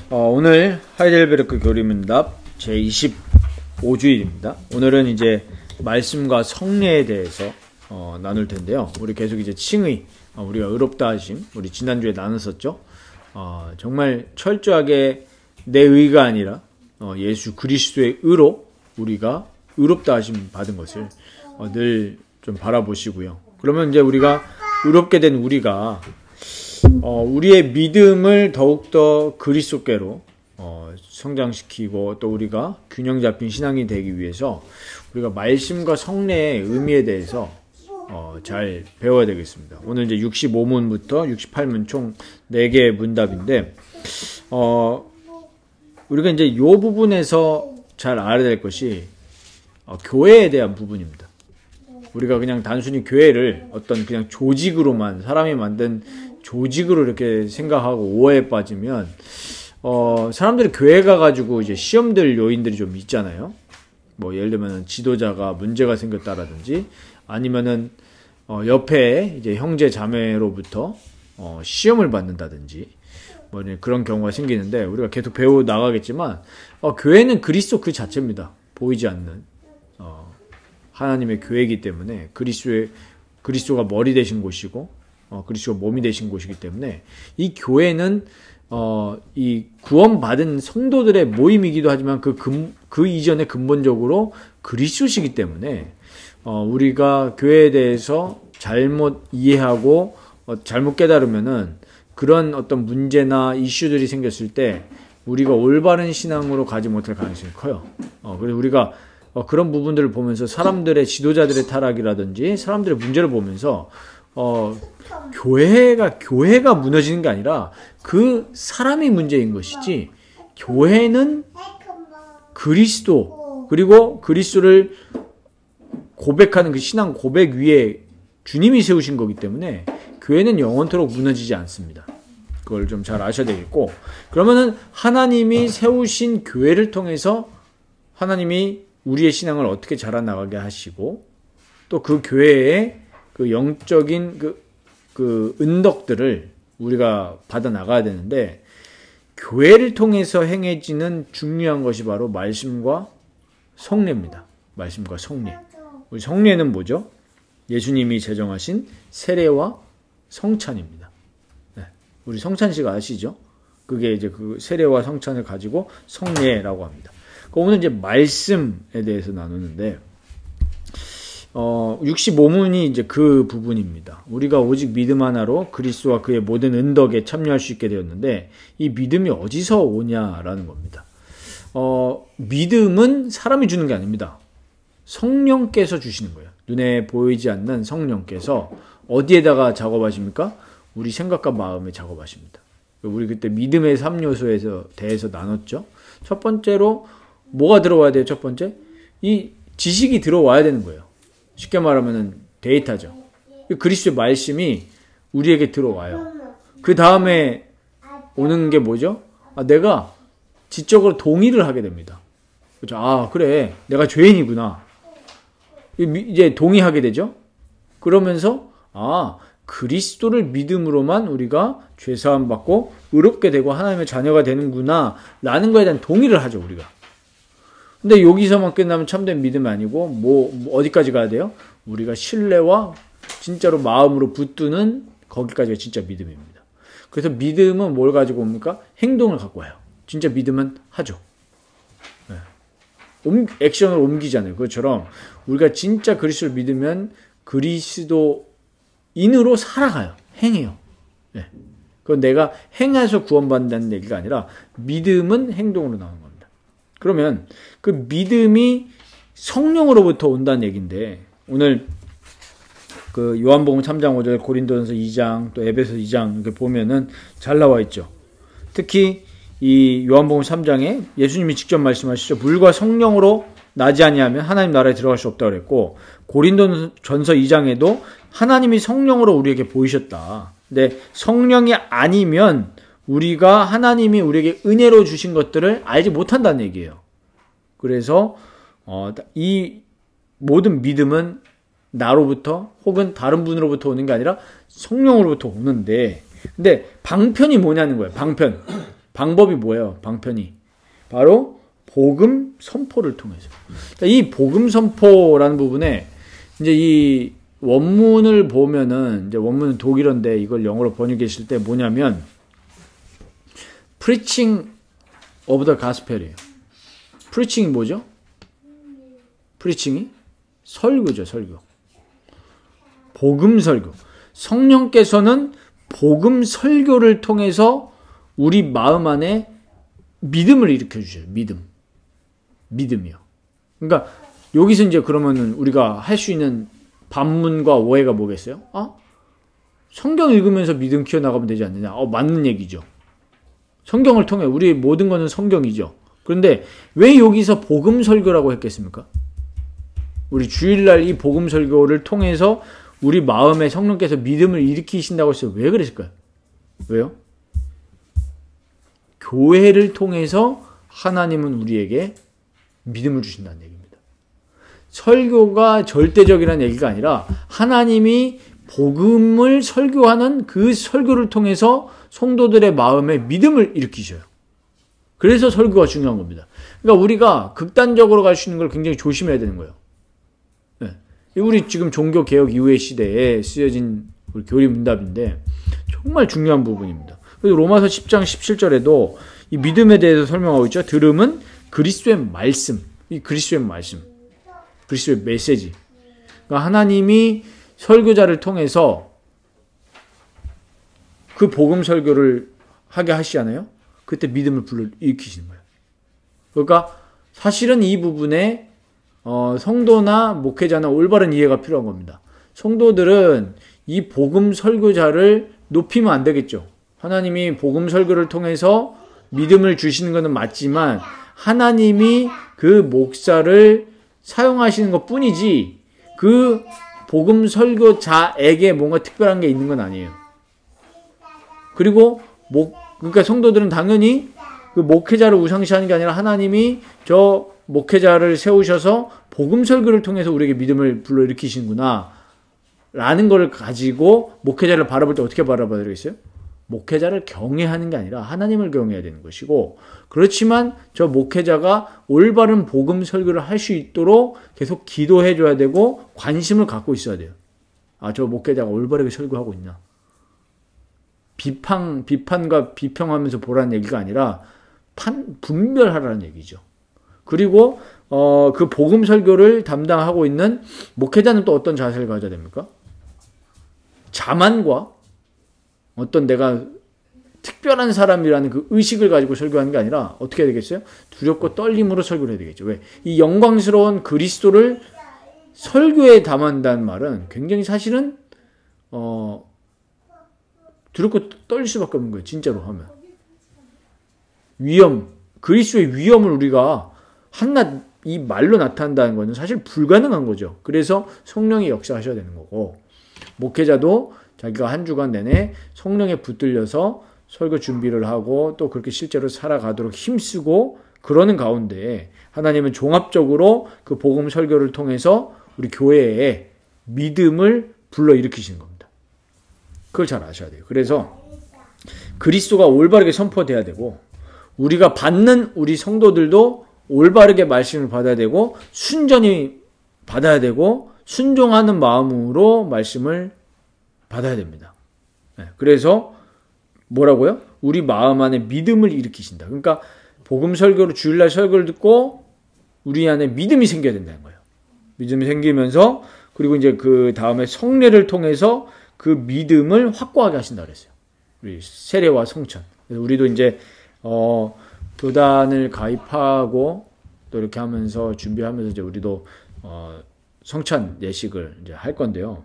오늘 하이델베르크 교리문답 제25주일입니다. 오늘은 이제 말씀과 성례에 대해서 나눌 텐데요. 우리 계속 이제 칭의, 우리가 의롭다 하심, 우리 지난주에 나눴었죠. 정말 철저하게 내 의가 아니라 예수 그리스도의 의로 우리가 의롭다 하심 받은 것을 늘 좀 바라보시고요. 그러면 이제 우리가 의롭게 된 우리가 우리의 믿음을 더욱더 그리스도께로 성장시키고 또 우리가 균형 잡힌 신앙이 되기 위해서 우리가 말씀과 성례의 의미에 대해서 잘 배워야 되겠습니다. 오늘 이제 65문부터 68문 총 4개의 문답인데 우리가 이제 이 부분에서 잘 알아야 될 것이 교회에 대한 부분입니다. 우리가 그냥 단순히 교회를 어떤 그냥 조직으로만 사람이 만든 조직으로 이렇게 생각하고 오해에 빠지면 사람들이 교회 가가지고 이제 시험들 요인들이 좀 있잖아요. 뭐 예를 들면 지도자가 문제가 생겼다라든지 아니면은 옆에 이제 형제 자매로부터 시험을 받는다든지 뭐 그런 경우가 생기는데 우리가 계속 배워 나가겠지만 교회는 그리스도 그 자체입니다. 보이지 않는 하나님의 교회이기 때문에 그리스도가 머리 되신 곳이고 그리스도가 몸이 되신 곳이기 때문에 이 교회는 이 구원받은 성도들의 모임이기도 하지만 그 이전에 근본적으로 그리스도시기 때문에 우리가 교회에 대해서 잘못 이해하고 잘못 깨달으면은 그런 어떤 문제나 이슈들이 생겼을 때 우리가 올바른 신앙으로 가지 못할 가능성이 커요. 그래서 우리가 그런 부분들을 보면서 사람들의 지도자들의 타락이라든지 사람들의 문제를 보면서 교회가 무너지는 게 아니라 그 사람이 문제인 것이지 교회는 그리스도 그리고 그리스도를 고백하는 그 신앙 고백 위에 주님이 세우신 거기 때문에 교회는 영원토록 무너지지 않습니다. 그걸 좀 잘 아셔야 되겠고 그러면은 하나님이 세우신 교회를 통해서 하나님이 우리의 신앙을 어떻게 자라나가게 하시고 또 그 교회의 그 영적인 그 은덕들을 우리가 받아 나가야 되는데 교회를 통해서 행해지는 중요한 것이 바로 말씀과 성례입니다. 말씀과 성례. 우리 성례는 뭐죠? 예수님이 제정하신 세례와 성찬입니다. 네. 우리 성찬식 아시죠? 그게 이제 그 세례와 성찬을 가지고 성례라고 합니다. 오늘 이제 말씀에 대해서 나누는데 65문이 이제 그 부분입니다. 우리가 오직 믿음 하나로 그리스도와 그의 모든 은덕에 참여할 수 있게 되었는데 이 믿음이 어디서 오냐라는 겁니다. 믿음은 사람이 주는 게 아닙니다. 성령께서 주시는 거예요. 눈에 보이지 않는 성령께서 어디에다가 작업하십니까? 우리 생각과 마음에 작업하십니다. 우리 그때 믿음의 3요소에 대해서 나눴죠. 첫 번째로 뭐가 들어와야 돼요? 첫 번째? 이 지식이 들어와야 되는 거예요. 쉽게 말하면 데이터죠. 그리스도의 말씀이 우리에게 들어와요. 그 다음에 오는 게 뭐죠? 내가 지적으로 동의를 하게 됩니다. 그렇죠? 그래. 내가 죄인이구나. 이제 동의하게 되죠? 그러면서 그리스도를 믿음으로만 우리가 죄사함 받고 의롭게 되고 하나님의 자녀가 되는구나 라는 거에 대한 동의를 하죠. 우리가. 근데 여기서만 끝나면 참된 믿음이 아니고 어디까지 가야 돼요? 우리가 신뢰와 진짜로 마음으로 붙드는 거기까지가 진짜 믿음입니다. 그래서 믿음은 뭘 가지고 옵니까? 행동을 갖고 와요. 진짜 믿음은 하죠. 네. 액션을 옮기잖아요. 그것처럼 우리가 진짜 그리스도를 믿으면 그리스도인으로 살아가요. 행해요. 네. 그건 내가 행해서 구원받는다는 얘기가 아니라 믿음은 행동으로 나오는 겁니다. 그러면 그 믿음이 성령으로부터 온다는 얘기인데 오늘 그 요한복음 3장 5절 고린도전서 2장 또 에베소 2장 이렇게 보면은 잘 나와 있죠. 특히 이 요한복음 3장에 예수님이 직접 말씀하시죠. 물과 성령으로 나지 아니하면 하나님 나라에 들어갈 수 없다고 그랬고 고린도전서 2장에도 하나님이 성령으로 우리에게 보이셨다. 근데 성령이 아니면 우리가 하나님이 우리에게 은혜로 주신 것들을 알지 못한다는 얘기예요. 그래서 이 모든 믿음은 나로부터 혹은 다른 분으로부터 오는 게 아니라 성령으로부터 오는데, 근데 방편이 뭐냐는 거예요. 방편. 방법이 뭐예요? 방편이 바로 복음 선포를 통해서. 그러니까 이 복음 선포라는 부분에 이제 이 원문을 보면은, 이제 원문은 독일어인데 이걸 영어로 번역했을 때 뭐냐면 preaching of the gospel이에요. preaching이 뭐죠? preaching이 설교죠, 설교. 복음 설교. 성령께서는 복음 설교를 통해서 우리 마음 안에 믿음을 일으켜 주셔요. 믿음이요. 그러니까 여기서 이제 그러면은 우리가 할 수 있는 반문과 오해가 뭐겠어요? 성경 읽으면서 믿음 키워나가면 되지 않느냐? 맞는 얘기죠. 성경을 통해 우리 모든 것은 성경이죠. 그런데 왜 여기서 복음 설교라고 했겠습니까? 우리 주일날 이 복음 설교를 통해서 우리 마음에 성령께서 믿음을 일으키신다고 했어요. 왜 그랬을까요? 왜요? 교회를 통해서 하나님은 우리에게 믿음을 주신다는 얘기입니다. 설교가 절대적이라는 얘기가 아니라 하나님이 복음을 설교하는 그 설교를 통해서 성도들의 마음에 믿음을 일으키셔요. 그래서 설교가 중요한 겁니다. 그러니까 우리가 극단적으로 갈 수 있는 걸 굉장히 조심해야 되는 거예요. 네. 우리 지금 종교개혁 이후의 시대에 쓰여진 우리 교리문답인데 정말 중요한 부분입니다. 그래서 로마서 10장 17절에도 이 믿음에 대해서 설명하고 있죠. 들음은 그리스도의 말씀, 이 그리스도의 말씀, 그리스도의 메시지. 그러니까 하나님이 설교자를 통해서 그 복음 설교를 하게 하시잖아요. 그때 믿음을 불러일으키시는 거예요. 그러니까 사실은 이 부분에 성도나 목회자나 올바른 이해가 필요한 겁니다. 성도들은 이 복음 설교자를 높이면 안 되겠죠. 하나님이 복음 설교를 통해서 믿음을 주시는 것은 맞지만 하나님이 그 목사를 사용하시는 것 뿐이지 그 복음 설교자에게 뭔가 특별한 게 있는 건 아니에요. 그리고 그러니까 성도들은 당연히 그 목회자를 우상시하는 게 아니라 하나님이 저 목회자를 세우셔서 복음 설교를 통해서 우리에게 믿음을 불러일으키시는구나 라는 걸 가지고 목회자를 바라볼 때 어떻게 바라봐야 되겠어요? 목회자를 경외하는 게 아니라 하나님을 경외해야 되는 것이고, 그렇지만 저 목회자가 올바른 복음 설교를 할 수 있도록 계속 기도해 줘야 되고 관심을 갖고 있어야 돼요. 저 목회자가 올바르게 설교하고 있나? 비판과 비평하면서 보라는 얘기가 아니라 분별하라는 얘기죠. 그리고 그 복음 설교를 담당하고 있는 목회자는 또 어떤 자세를 가져야 됩니까? 자만과 어떤 내가 특별한 사람이라는 그 의식을 가지고 설교하는 게 아니라 어떻게 해야 되겠어요? 두렵고 떨림으로 설교를 해야 되겠죠. 왜? 이 영광스러운 그리스도를 설교에 담았다는 말은 굉장히 사실은 두렵고 떨릴 수밖에 없는 거예요. 진짜로 하면. 그리스도의 위엄을 우리가 한낱 이 말로 나타난다는 것은 사실 불가능한 거죠. 그래서 성령이 역사하셔야 되는 거고, 목회자도 자기가 한 주간 내내 성령에 붙들려서 설교 준비를 하고 또 그렇게 실제로 살아가도록 힘쓰고 그러는 가운데 하나님은 종합적으로 그 복음 설교를 통해서 우리 교회에 믿음을 불러일으키시는 겁니다. 그걸 잘 아셔야 돼요. 그래서 그리스도가 올바르게 선포돼야 되고 우리가 받는 우리 성도들도 올바르게 말씀을 받아야 되고 순전히 받아야 되고 순종하는 마음으로 말씀을 받아야 됩니다. 그래서 뭐라고요? 우리 마음 안에 믿음을 일으키신다. 그러니까 복음 설교로 주일날 설교를 듣고 우리 안에 믿음이 생겨야 된다는 거예요. 믿음이 생기면서 그리고 이제 그 다음에 성례를 통해서 그 믿음을 확고하게 하신다 그랬어요. 우리 세례와 성찬. 그래서 우리도 이제 교단을 가입하고 또 이렇게 하면서 준비하면서 이제 우리도 성찬 예식을 이제 할 건데요.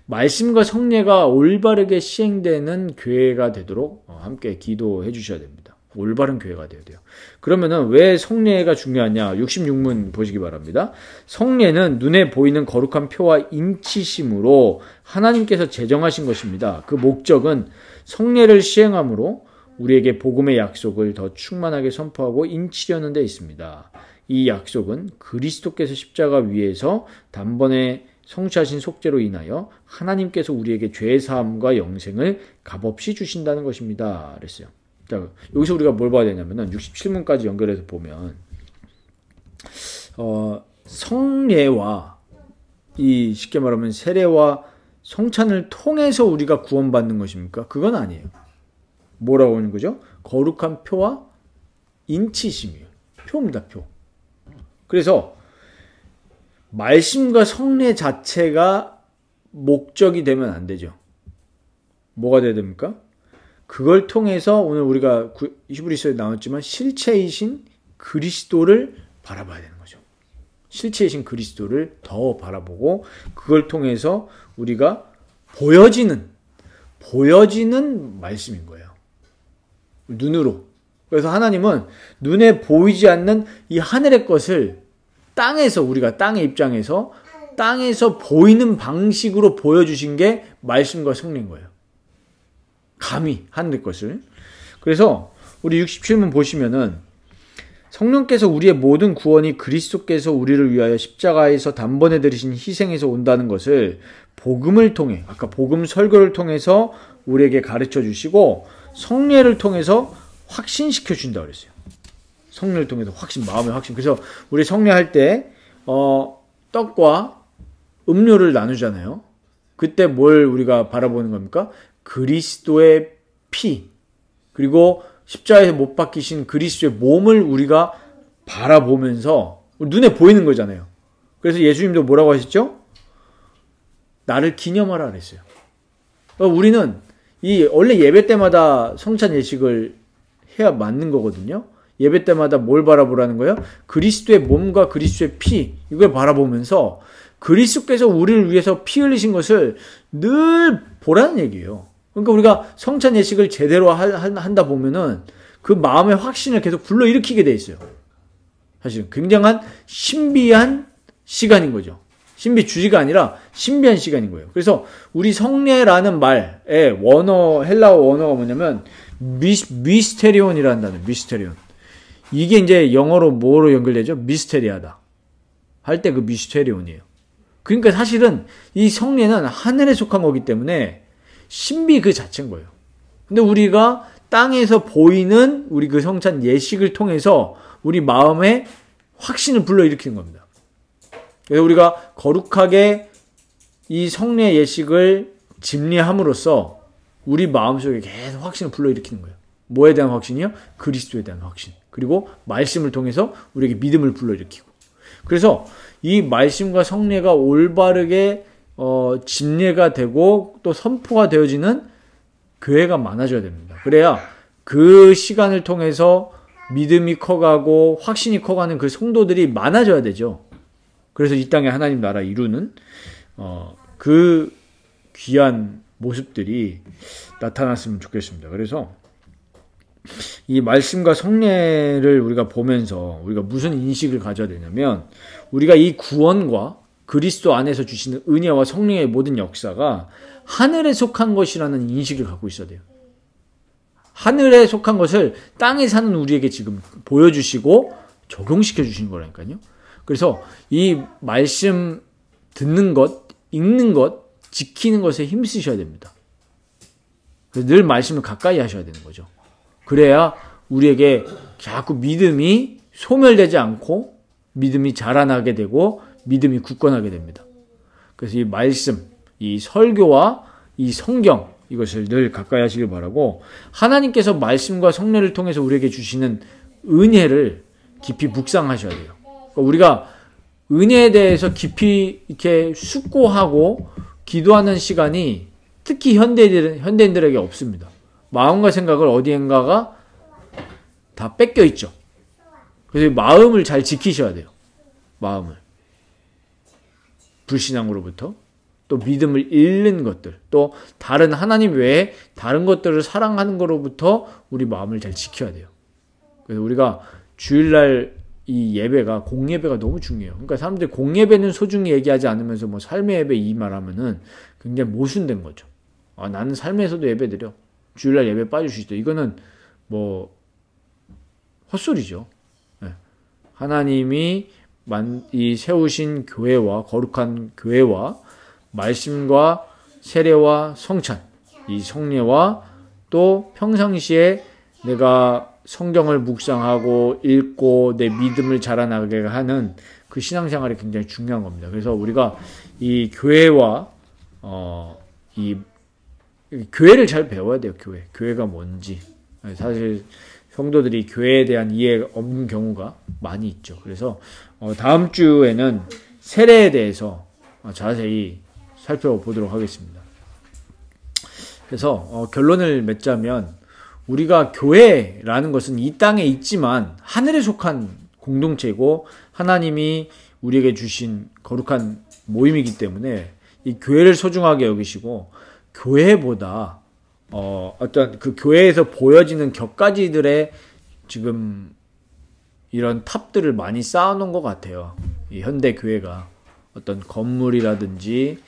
말씀과 성례가 올바르게 시행되는 교회가 되도록 함께 기도해 주셔야 됩니다. 올바른 교회가 되어야 돼요. 그러면은 왜 성례가 중요하냐? 66문 보시기 바랍니다. 성례는 눈에 보이는 거룩한 표와 인치심으로 하나님께서 제정하신 것입니다. 그 목적은 성례를 시행함으로 우리에게 복음의 약속을 더 충만하게 선포하고 인치려는 데 있습니다. 이 약속은 그리스도께서 십자가 위에서 단번에 성취하신 속죄로 인하여 하나님께서 우리에게 죄사함과 영생을 값없이 주신다는 것입니다. 그랬어요. 자, 여기서 우리가 뭘 봐야 되냐면은 67문까지 연결해서 보면 성례와 이 쉽게 말하면 세례와 성찬을 통해서 우리가 구원받는 것입니까? 그건 아니에요. 뭐라고 하는 거죠? 거룩한 표와 인치심이에요. 표입니다, 표. 그래서 말씀과 성례 자체가 목적이 되면 안 되죠. 뭐가 돼야 됩니까? 그걸 통해서 오늘 우리가 히브리서에 나왔지만 실체이신 그리스도를 바라봐야 되는 거죠. 실체이신 그리스도를 더 바라보고 그걸 통해서 우리가 보여지는 말씀인 거예요. 눈으로. 그래서 하나님은 눈에 보이지 않는 이 하늘의 것을 땅에서 우리가 땅의 입장에서 땅에서 보이는 방식으로 보여주신 게 말씀과 성례인 거예요. 감히 하늘의 것을. 그래서 우리 67문 보시면은 성령께서 우리의 모든 구원이 그리스도께서 우리를 위하여 십자가에서 단번에 들이신 희생에서 온다는 것을 복음을 통해 아까 복음 설교를 통해서 우리에게 가르쳐 주시고 성례를 통해서 확신시켜 준다고 그랬어요. 성례를 통해서 확신, 마음의 확신. 그래서 우리 성례할 때 떡과 음료를 나누잖아요. 그때 뭘 우리가 바라보는 겁니까? 그리스도의 피 그리고 십자가에서 못 박히신 그리스도의 몸을 우리가 바라보면서 눈에 보이는 거잖아요. 그래서 예수님도 뭐라고 하셨죠? 나를 기념하라 그랬어요. 우리는 원래 예배 때마다 성찬 예식을 해야 맞는 거거든요. 예배 때마다 뭘 바라보라는 거예요? 그리스도의 몸과 그리스도의 피 이걸 바라보면서 그리스도께서 우리를 위해서 피 흘리신 것을 늘 보라는 얘기예요. 그러니까 우리가 성찬 예식을 제대로 한다 보면은 그 마음의 확신을 계속 불러일으키게 돼 있어요. 사실은 굉장한 신비한 시간인 거죠. 신비 주지가 아니라 신비한 시간인 거예요. 그래서 우리 성례라는 말의 헬라어 원어가 뭐냐면 미스테리온이라는 단어, 미스테리온. 이게 이제 영어로 뭐로 연결되죠? 미스테리하다. 할 때 그 미스테리온이에요. 그러니까 사실은 이 성례는 하늘에 속한 거기 때문에 신비 그 자체인 거예요. 근데 우리가 땅에서 보이는 우리 그 성찬 예식을 통해서 우리 마음에 확신을 불러일으키는 겁니다. 그래서 우리가 거룩하게 이 성례 예식을 집례함으로써 우리 마음속에 계속 확신을 불러일으키는 거예요. 뭐에 대한 확신이요? 그리스도에 대한 확신. 그리고 말씀을 통해서 우리에게 믿음을 불러일으키고. 그래서 이 말씀과 성례가 올바르게 집례가 되고 또 선포가 되어지는 교회가 많아져야 됩니다. 그래야 그 시간을 통해서 믿음이 커가고 확신이 커가는 그 성도들이 많아져야 되죠. 그래서 이 땅에 하나님 나라 이루는 그 귀한 모습들이 나타났으면 좋겠습니다. 그래서 이 말씀과 성례를 우리가 보면서 우리가 무슨 인식을 가져야 되냐면 우리가 이 구원과 그리스도 안에서 주시는 은혜와 성령의 모든 역사가 하늘에 속한 것이라는 인식을 갖고 있어야 돼요. 하늘에 속한 것을 땅에 사는 우리에게 지금 보여주시고 적용시켜 주신 거라니까요. 그래서 이 말씀 듣는 것, 읽는 것, 지키는 것에 힘쓰셔야 됩니다. 그래서 늘 말씀을 가까이 하셔야 되는 거죠. 그래야 우리에게 자꾸 믿음이 소멸되지 않고 믿음이 자라나게 되고 믿음이 굳건하게 됩니다. 그래서 이 말씀, 이 설교와 이 성경 이것을 늘 가까이 하시길 바라고 하나님께서 말씀과 성례를 통해서 우리에게 주시는 은혜를 깊이 묵상하셔야 돼요. 그러니까 우리가 은혜에 대해서 깊이 이렇게 숙고하고 기도하는 시간이 특히 현대인들에게 없습니다. 마음과 생각을 어디엔가가 다 뺏겨 있죠. 그래서 마음을 잘 지키셔야 돼요. 마음을. 불신앙으로부터 또 믿음을 잃는 것들 또 다른 하나님 외에 다른 것들을 사랑하는 것으로부터 우리 마음을 잘 지켜야 돼요. 그래서 우리가 주일날 이 예배가 공예배가 너무 중요해요. 그러니까 사람들이 공예배는 소중히 얘기하지 않으면서 뭐 삶의 예배 이 말하면은 굉장히 모순된 거죠. 나는 삶에서도 예배 드려. 주일날 예배 빠질 수 있다. 이거는 뭐 헛소리죠. 네. 하나님이 이 세우신 교회와 거룩한 교회와 말씀과 세례와 성찬, 이 성례와 또 평상시에 내가 성경을 묵상하고 읽고 내 믿음을 자라나게 하는 그 신앙생활이 굉장히 중요한 겁니다. 그래서 우리가 이 교회와 이 교회를 잘 배워야 돼요. 교회가 뭔지. 사실 성도들이 교회에 대한 이해가 없는 경우가 많이 있죠. 그래서 다음 주에는 세례에 대해서 자세히 살펴보도록 하겠습니다. 그래서 결론을 맺자면 우리가 교회라는 것은 이 땅에 있지만 하늘에 속한 공동체이고 하나님이 우리에게 주신 거룩한 모임이기 때문에 이 교회를 소중하게 여기시고 교회보다 어떤 그 교회에서 보여지는 격가지들의 지금 이런 탑들을 많이 쌓아놓은 것 같아요. 이 현대 교회가 어떤 건물이라든지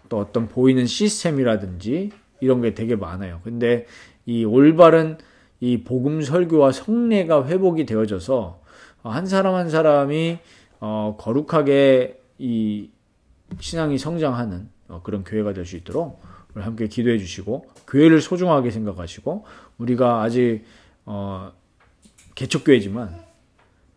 또 어떤 보이는 시스템이라든지 이런 게 되게 많아요. 근데 이 올바른 이 복음 설교와 성례가 회복이 되어져서 한 사람 한 사람이 거룩하게 이 신앙이 성장하는 그런 교회가 될 수 있도록 함께 기도해 주시고 교회를 소중하게 생각하시고 우리가 아직 개척교회지만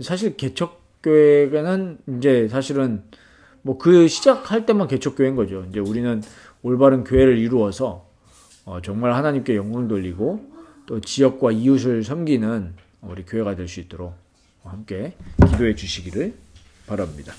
사실 개척교회는 이제 사실은 뭐 그 시작할 때만 개척교회인 거죠. 이제 우리는 올바른 교회를 이루어서 정말 하나님께 영광 돌리고 또 지역과 이웃을 섬기는 우리 교회가 될 수 있도록 함께 기도해 주시기를 바랍니다.